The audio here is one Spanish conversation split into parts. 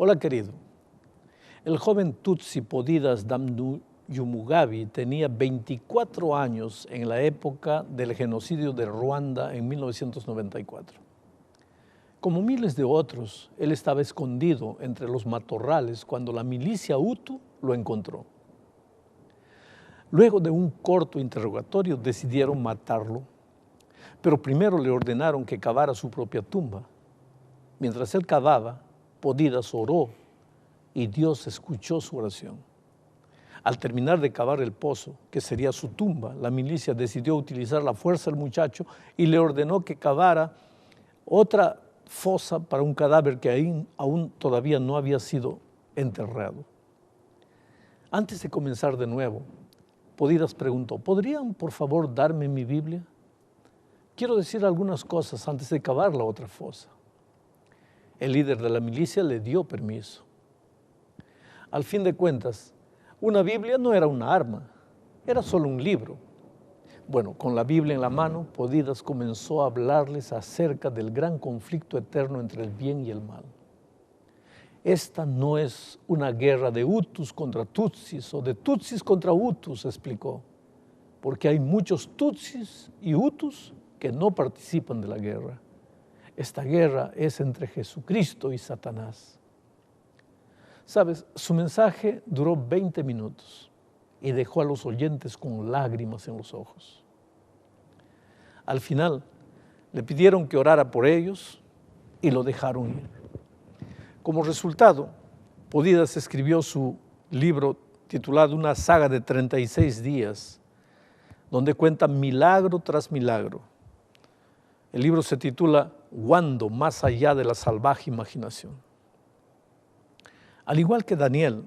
Hola querido, el joven Tutsi Podidas Damduyumugabi tenía 24 años en la época del genocidio de Ruanda en 1994. Como miles de otros, él estaba escondido entre los matorrales cuando la milicia Hutu lo encontró. Luego de un corto interrogatorio decidieron matarlo, pero primero le ordenaron que cavara su propia tumba. Mientras él cavaba, Podidas oró y Dios escuchó su oración. Al terminar de cavar el pozo, que sería su tumba, la milicia decidió utilizar la fuerza del muchacho y le ordenó que cavara otra fosa para un cadáver que aún todavía no había sido enterrado. Antes de comenzar de nuevo, Podidas preguntó, ¿podrían por favor darme mi Biblia? Quiero decir algunas cosas antes de cavar la otra fosa. El líder de la milicia le dio permiso. Al fin de cuentas, una Biblia no era una arma, era solo un libro. Bueno, con la Biblia en la mano, Podidas comenzó a hablarles acerca del gran conflicto eterno entre el bien y el mal. Esta no es una guerra de Hutus contra Tutsis o de Tutsis contra Hutus, explicó, porque hay muchos Tutsis y Hutus que no participan de la guerra. Esta guerra es entre Jesucristo y Satanás. Sabes, su mensaje duró 20 minutos y dejó a los oyentes con lágrimas en los ojos. Al final, le pidieron que orara por ellos y lo dejaron ir. Como resultado, Podidas escribió su libro titulado Una saga de 36 días, donde cuenta milagro tras milagro. El libro se titula Wando, más allá de la salvaje imaginación. Al igual que Daniel,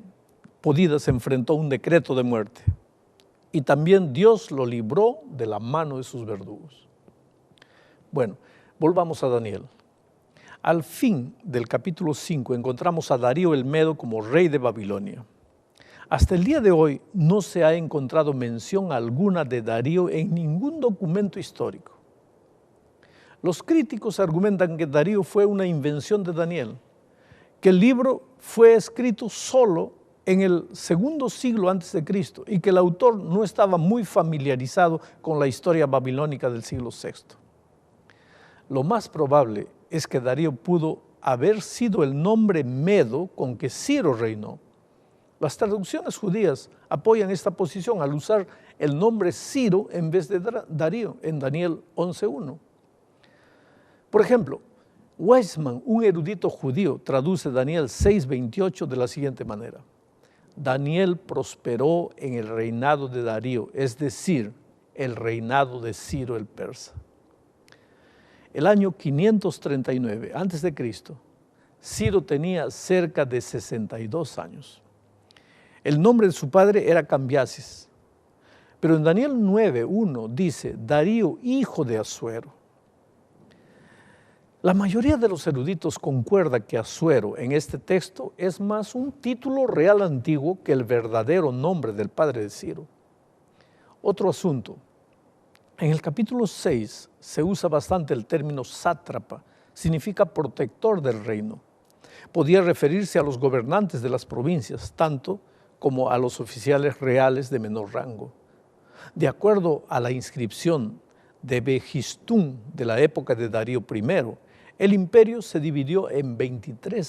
Podidas enfrentó un decreto de muerte y también Dios lo libró de la mano de sus verdugos. Bueno, volvamos a Daniel. Al fin del capítulo 5 encontramos a Darío el Medo como rey de Babilonia. Hasta el día de hoy no se ha encontrado mención alguna de Darío en ningún documento histórico. Los críticos argumentan que Darío fue una invención de Daniel, que el libro fue escrito solo en el segundo siglo antes de Cristo y que el autor no estaba muy familiarizado con la historia babilónica del siglo VI. Lo más probable es que Darío pudo haber sido el nombre Medo con que Ciro reinó. Las traducciones judías apoyan esta posición al usar el nombre Ciro en vez de Darío en Daniel 11:1. Por ejemplo, Weizmann, un erudito judío, traduce Daniel 6:28 de la siguiente manera. Daniel prosperó en el reinado de Darío, es decir, el reinado de Ciro el persa. El año 539 a.C., Ciro tenía cerca de 62 años. El nombre de su padre era Cambiasis, pero en Daniel 9:1 dice Darío, hijo de Asuero. La mayoría de los eruditos concuerda que Asuero en este texto es más un título real antiguo que el verdadero nombre del padre de Ciro. Otro asunto. En el capítulo 6 se usa bastante el término sátrapa, significa protector del reino. Podía referirse a los gobernantes de las provincias, tanto como a los oficiales reales de menor rango. De acuerdo a la inscripción de Behistún de la época de Darío I, el imperio se dividió en 23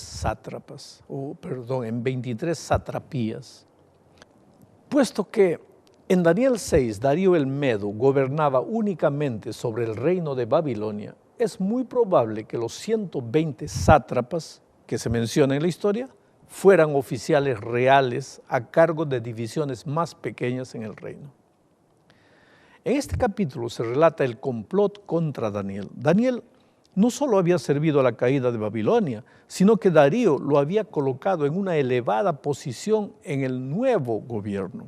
satrapías. Puesto que en Daniel 6 Darío el Medo gobernaba únicamente sobre el reino de Babilonia, es muy probable que los 120 sátrapas que se mencionan en la historia fueran oficiales reales a cargo de divisiones más pequeñas en el reino. En este capítulo se relata el complot contra Daniel. Daniel no solo había servido a la caída de Babilonia, sino que Darío lo había colocado en una elevada posición en el nuevo gobierno.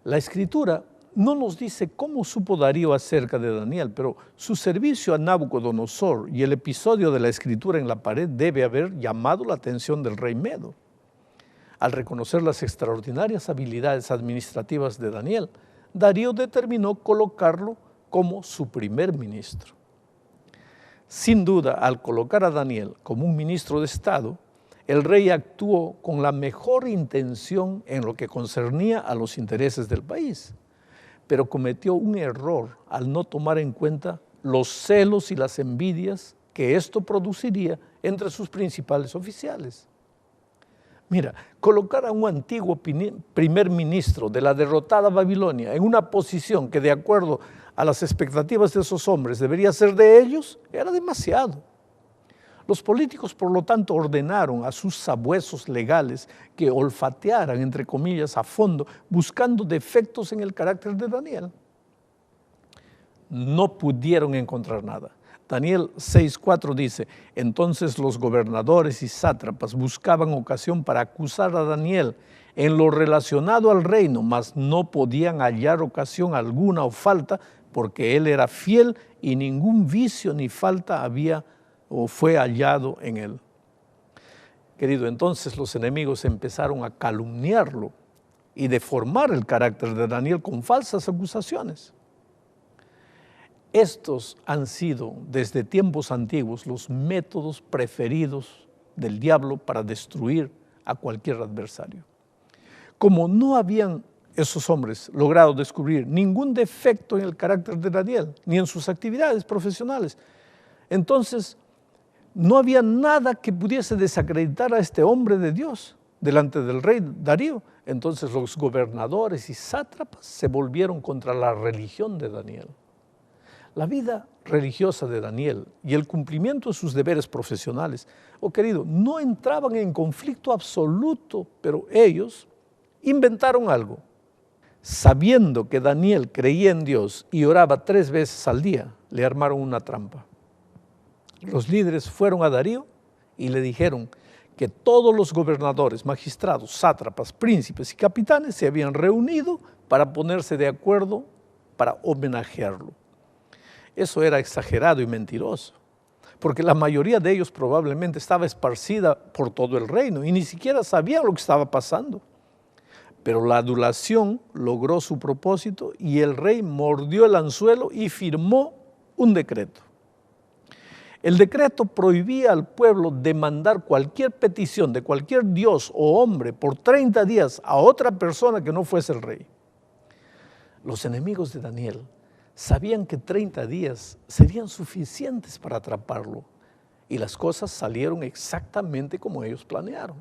La Escritura no nos dice cómo supo Darío acerca de Daniel, pero su servicio a Nabucodonosor y el episodio de la escritura en la pared debe haber llamado la atención del rey Medo. Al reconocer las extraordinarias habilidades administrativas de Daniel, Darío determinó colocarlo como su primer ministro. Sin duda, al colocar a Daniel como un ministro de Estado, el rey actuó con la mejor intención en lo que concernía a los intereses del país, pero cometió un error al no tomar en cuenta los celos y las envidias que esto produciría entre sus principales oficiales. Mira, colocar a un antiguo primer ministro de la derrotada Babilonia en una posición que de acuerdo a las expectativas de esos hombres debería ser de ellos, era demasiado. Los políticos, por lo tanto, ordenaron a sus sabuesos legales que olfatearan, entre comillas, a fondo, buscando defectos en el carácter de Daniel. No pudieron encontrar nada. Daniel 6:4 dice, entonces los gobernadores y sátrapas buscaban ocasión para acusar a Daniel en lo relacionado al reino, mas no podían hallar ocasión alguna o falta, porque él era fiel y ningún vicio ni falta había o fue hallado en él. Querido, entonces los enemigos empezaron a calumniarlo y deformar el carácter de Daniel con falsas acusaciones. Estos han sido desde tiempos antiguos los métodos preferidos del diablo para destruir a cualquier adversario. Como no habían esos hombres logrado descubrir ningún defecto en el carácter de Daniel, ni en sus actividades profesionales, entonces no había nada que pudiese desacreditar a este hombre de Dios delante del rey Darío. Entonces los gobernadores y sátrapas se volvieron contra la religión de Daniel. La vida religiosa de Daniel y el cumplimiento de sus deberes profesionales, querido, no entraban en conflicto absoluto, pero ellos inventaron algo. Sabiendo que Daniel creía en Dios y oraba 3 veces al día, le armaron una trampa. Los líderes fueron a Darío y le dijeron que todos los gobernadores, magistrados, sátrapas, príncipes y capitanes se habían reunido para ponerse de acuerdo para homenajearlo. Eso era exagerado y mentiroso, porque la mayoría de ellos probablemente estaba esparcida por todo el reino y ni siquiera sabían lo que estaba pasando. Pero la adulación logró su propósito y el rey mordió el anzuelo y firmó un decreto. El decreto prohibía al pueblo demandar cualquier petición de cualquier dios o hombre por 30 días a otra persona que no fuese el rey. Los enemigos de Daniel sabían que 30 días serían suficientes para atraparlo y las cosas salieron exactamente como ellos planearon.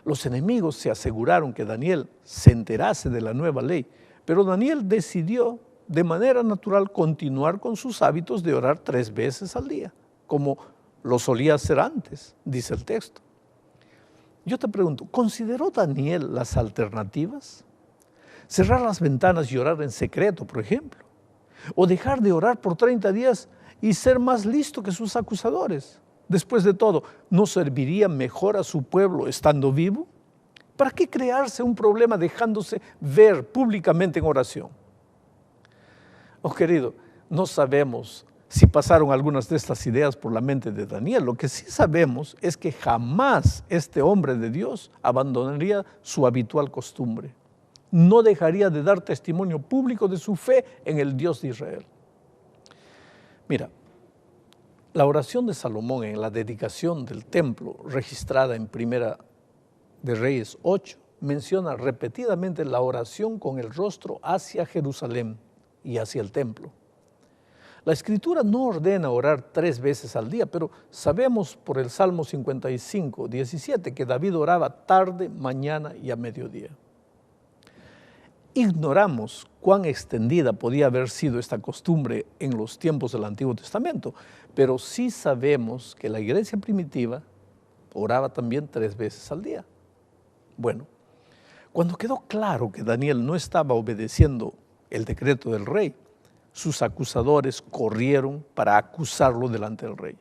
Los enemigos se aseguraron que Daniel se enterase de la nueva ley, pero Daniel decidió de manera natural continuar con sus hábitos de orar 3 veces al día, como lo solía hacer antes, dice el texto. Yo te pregunto, ¿consideró Daniel las alternativas? Cerrar las ventanas y orar en secreto, por ejemplo, o dejar de orar por 30 días y ser más listo que sus acusadores. Después de todo, ¿no serviría mejor a su pueblo estando vivo? ¿Para qué crearse un problema dejándose ver públicamente en oración? Querido, no sabemos si pasaron algunas de estas ideas por la mente de Daniel. Lo que sí sabemos es que jamás este hombre de Dios abandonaría su habitual costumbre. No dejaría de dar testimonio público de su fe en el Dios de Israel. Mira, la oración de Salomón en la dedicación del templo, registrada en Primera de Reyes 8, menciona repetidamente la oración con el rostro hacia Jerusalén y hacia el templo. La Escritura no ordena orar 3 veces al día, pero sabemos por el Salmo 55, 17, que David oraba tarde, mañana y a mediodía. Ignoramos cuán extendida podía haber sido esta costumbre en los tiempos del Antiguo Testamento, pero sí sabemos que la iglesia primitiva oraba también 3 veces al día. Bueno, cuando quedó claro que Daniel no estaba obedeciendo el decreto del rey, sus acusadores corrieron para acusarlo delante del rey.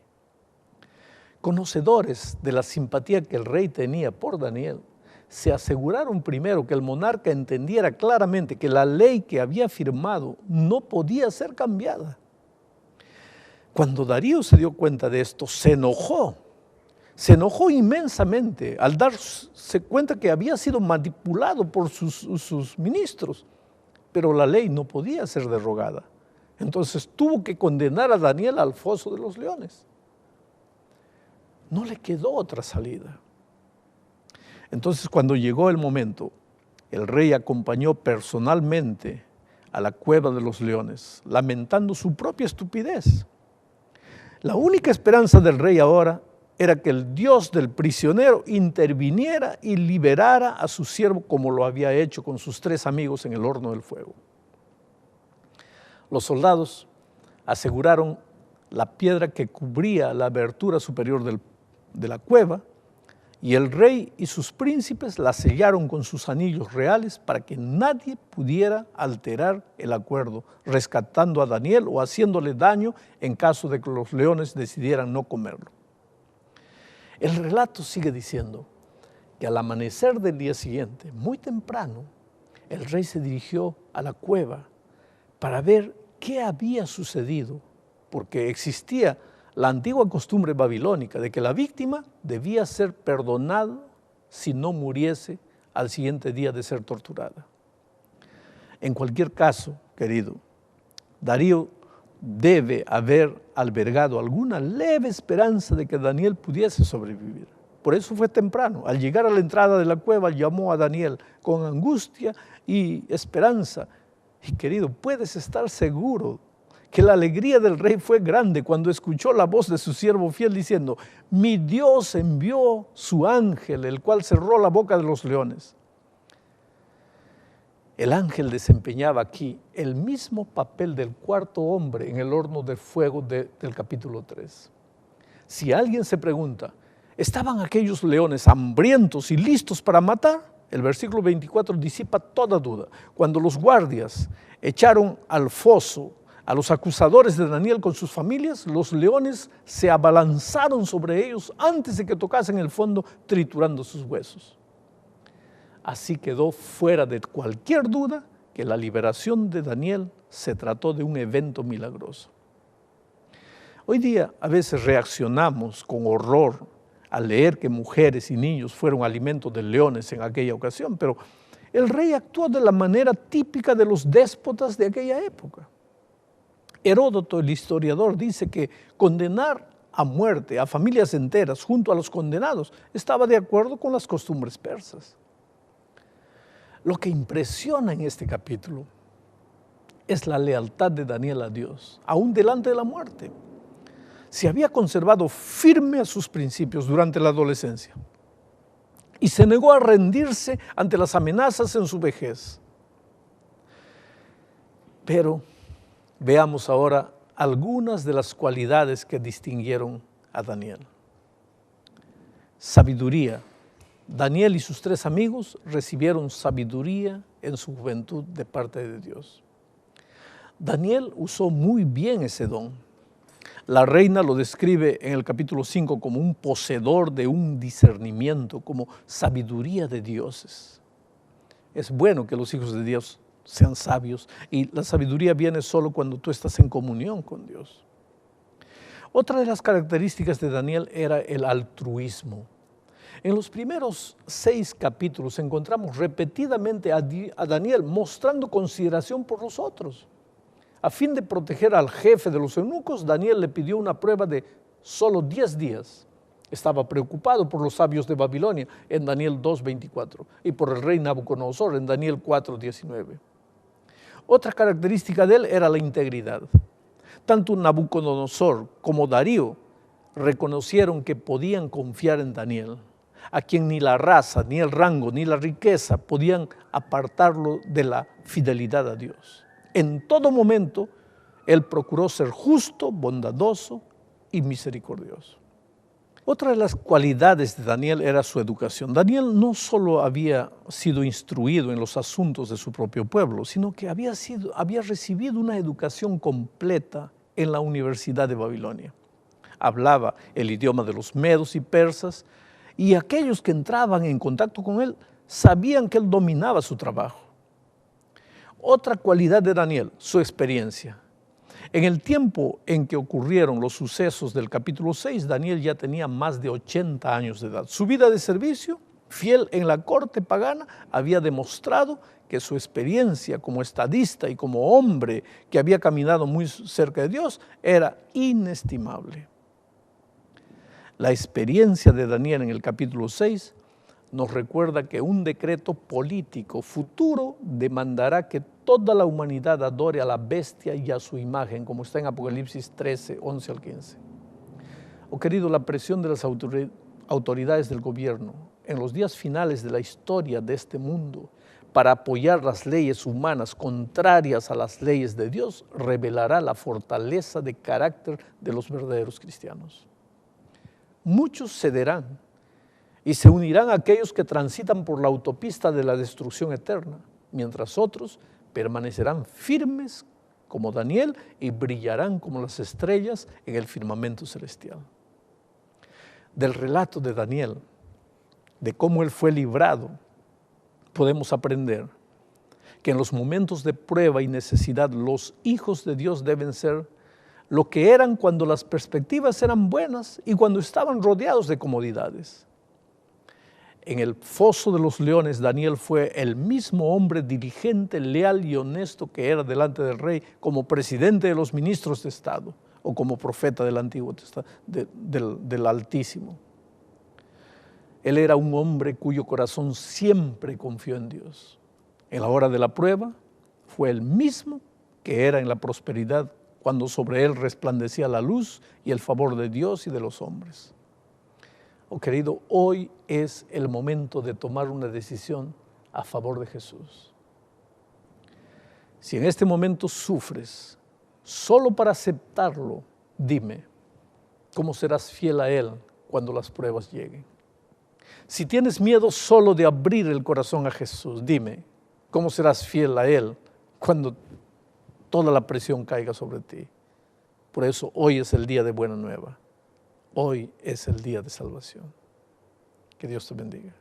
Conocedores de la simpatía que el rey tenía por Daniel, se aseguraron primero que el monarca entendiera claramente que la ley que había firmado no podía ser cambiada. Cuando Darío se dio cuenta de esto, se enojó inmensamente al darse cuenta que había sido manipulado por sus ministros, pero la ley no podía ser derogada. Entonces tuvo que condenar a Daniel al foso de los leones. no le quedó otra salida. Entonces, cuando llegó el momento, el rey acompañó personalmente a la cueva de los leones, lamentando su propia estupidez. La única esperanza del rey ahora era que el Dios del prisionero interviniera y liberara a su siervo como lo había hecho con sus 3 amigos en el horno del fuego. Los soldados aseguraron la piedra que cubría la abertura superior de la cueva, y el rey y sus príncipes la sellaron con sus anillos reales para que nadie pudiera alterar el acuerdo, rescatando a Daniel o haciéndole daño en caso de que los leones decidieran no comerlo. El relato sigue diciendo que al amanecer del día siguiente, muy temprano, el rey se dirigió a la cueva para ver qué había sucedido, porque existía la antigua costumbre babilónica de que la víctima debía ser perdonada si no muriese al siguiente día de ser torturada. En cualquier caso, querido, Darío debe haber albergado alguna leve esperanza de que Daniel pudiese sobrevivir. Por eso fue temprano. Al llegar a la entrada de la cueva, llamó a Daniel con angustia y esperanza. Y querido, puedes estar seguro que la alegría del rey fue grande cuando escuchó la voz de su siervo fiel diciendo: mi Dios envió su ángel, el cual cerró la boca de los leones. El ángel desempeñaba aquí el mismo papel del 4.º hombre en el horno de fuego del capítulo 3. Si alguien se pregunta, ¿estaban aquellos leones hambrientos y listos para matar? El versículo 24 disipa toda duda. Cuando los guardias echaron al foso a los acusadores de Daniel con sus familias, los leones se abalanzaron sobre ellos antes de que tocasen el fondo, triturando sus huesos. Así quedó fuera de cualquier duda que la liberación de Daniel se trató de un evento milagroso. Hoy día a veces reaccionamos con horror al leer que mujeres y niños fueron alimento de leones en aquella ocasión, pero el rey actuó de la manera típica de los déspotas de aquella época. Heródoto, el historiador, dice que condenar a muerte a familias enteras junto a los condenados estaba de acuerdo con las costumbres persas. Lo que impresiona en este capítulo es la lealtad de Daniel a Dios, aún delante de la muerte. Se había conservado firme a sus principios durante la adolescencia y se negó a rendirse ante las amenazas en su vejez. Pero veamos ahora algunas de las cualidades que distinguieron a Daniel. Sabiduría. Daniel y sus 3 amigos recibieron sabiduría en su juventud de parte de Dios. Daniel usó muy bien ese don. La reina lo describe en el capítulo 5 como un poseedor de un discernimiento, como sabiduría de dioses. Es bueno que los hijos de Dios sean sabios, y la sabiduría viene solo cuando tú estás en comunión con Dios. Otra de las características de Daniel era el altruismo. En los primeros 6 capítulos encontramos repetidamente a Daniel mostrando consideración por los otros. A fin de proteger al jefe de los eunucos, Daniel le pidió una prueba de solo 10 días. Estaba preocupado por los sabios de Babilonia en Daniel 2:24 y por el rey Nabucodonosor en Daniel 4:19. Otra característica de él era la integridad. Tanto Nabucodonosor como Darío reconocieron que podían confiar en Daniel, a quien ni la raza, ni el rango, ni la riqueza podían apartarlo de la fidelidad a Dios. En todo momento, él procuró ser justo, bondadoso y misericordioso. Otra de las cualidades de Daniel era su educación. Daniel no solo había sido instruido en los asuntos de su propio pueblo, sino que había recibido una educación completa en la Universidad de Babilonia. Hablaba el idioma de los medos y persas, y aquellos que entraban en contacto con él sabían que él dominaba su trabajo. Otra cualidad de Daniel, su experiencia. En el tiempo en que ocurrieron los sucesos del capítulo 6, Daniel ya tenía más de 80 años de edad. Su vida de servicio, fiel en la corte pagana, había demostrado que su experiencia como estadista y como hombre que había caminado muy cerca de Dios era inestimable. La experiencia de Daniel en el capítulo 6 nos recuerda que un decreto político futuro demandará que toda la humanidad adore a la bestia y a su imagen, como está en Apocalipsis 13, 11 al 15. Oh querido, la presión de las autoridades del gobierno en los días finales de la historia de este mundo para apoyar las leyes humanas contrarias a las leyes de Dios revelará la fortaleza de carácter de los verdaderos cristianos. Muchos cederán y se unirán a aquellos que transitan por la autopista de la destrucción eterna, mientras otros permanecerán firmes como Daniel y brillarán como las estrellas en el firmamento celestial. Del relato de Daniel, de cómo él fue librado, podemos aprender que en los momentos de prueba y necesidad los hijos de Dios deben ser lo que eran cuando las perspectivas eran buenas y cuando estaban rodeados de comodidades. En el foso de los leones, Daniel fue el mismo hombre diligente, leal y honesto que era delante del rey como presidente de los ministros de Estado o como profeta del Antiguo Testamento, del Altísimo. Él era un hombre cuyo corazón siempre confió en Dios. En la hora de la prueba fue el mismo que era en la prosperidad, cuando sobre él resplandecía la luz y el favor de Dios y de los hombres. Oh querido, hoy es el momento de tomar una decisión a favor de Jesús. Si en este momento sufres, solo para aceptarlo, dime, ¿cómo serás fiel a Él cuando las pruebas lleguen? Si tienes miedo solo de abrir el corazón a Jesús, dime, ¿cómo serás fiel a Él cuando toda la presión caiga sobre ti? Por eso hoy es el día de buena nueva. Hoy es el día de salvación. Que Dios te bendiga.